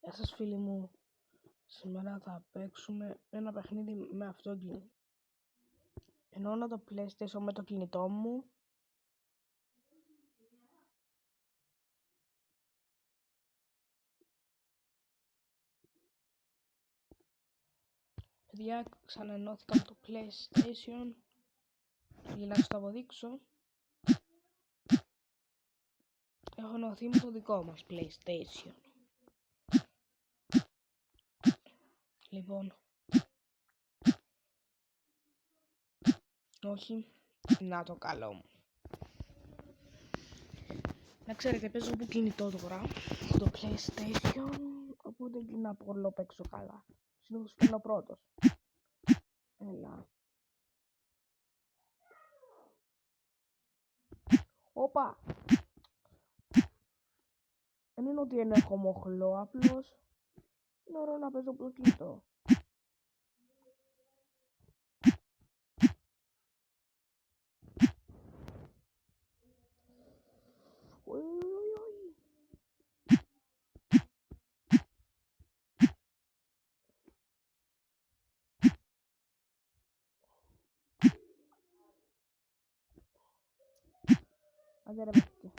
Γεια σας φίλοι μου, σήμερα θα παίξουμε ένα παιχνίδι με αυτόκινη. Ενώνω το PlayStation με το κινητό μου. Παιδιά, ξαναενώθηκα με το PlayStation για να σας το αποδείξω. Έχω ενωθεί με το δικό μας PlayStation. Λοιπόν, όχι, να το καλό μου. Να ξέρετε, παίζω από κινητό τώρα, το PlayStation, οπότε και να μπορώ παίξω καλά. Συνήθως παίρνω πρώτος. Έλα. Όπα! Δεν είναι ότι έχω μοχλό, απλώς είναι ωραίο να παίζω από το κινητό. Άντε ρε παιδιά.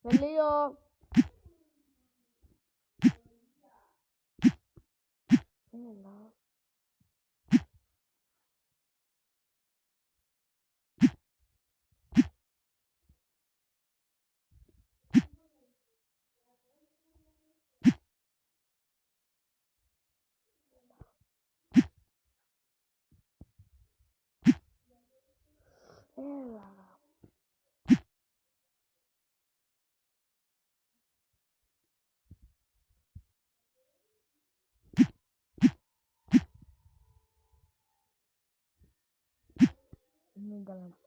Τελείω. Έλα. Έλα. Μην καλά.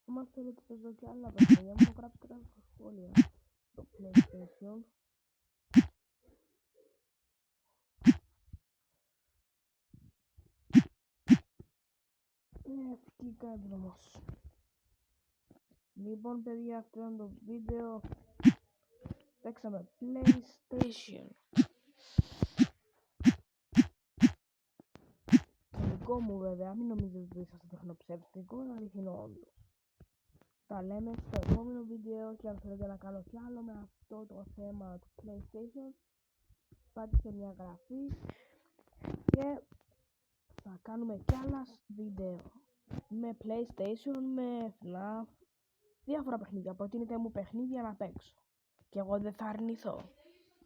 Άμα θέλετε παίζω και άλλα παιχνίδια, μου γράψτε κάτω στα σχόλια το PlayStation. Βγήκα έμπρομος. Λοιπόν παιδιά, αυτό είναι το βίντεο. Παίξαμε PlayStation. Το δικό μου βέβαια, μην νομίζετε ότι είσαστε τεχνοψεύτικο, είναι αληθινό όντως. Τα λέμε στο επόμενο βίντεο και αν θέλετε να κάνω κι άλλο με αυτό το θέμα του PlayStation, πατήστε μια εγγραφή και θα κάνουμε κι άλλα βίντεο με PlayStation, με FNAF, διάφορα παιχνίδια. Προτείνετε μου παιχνίδια να παίξω και εγώ δεν θα αρνηθώ.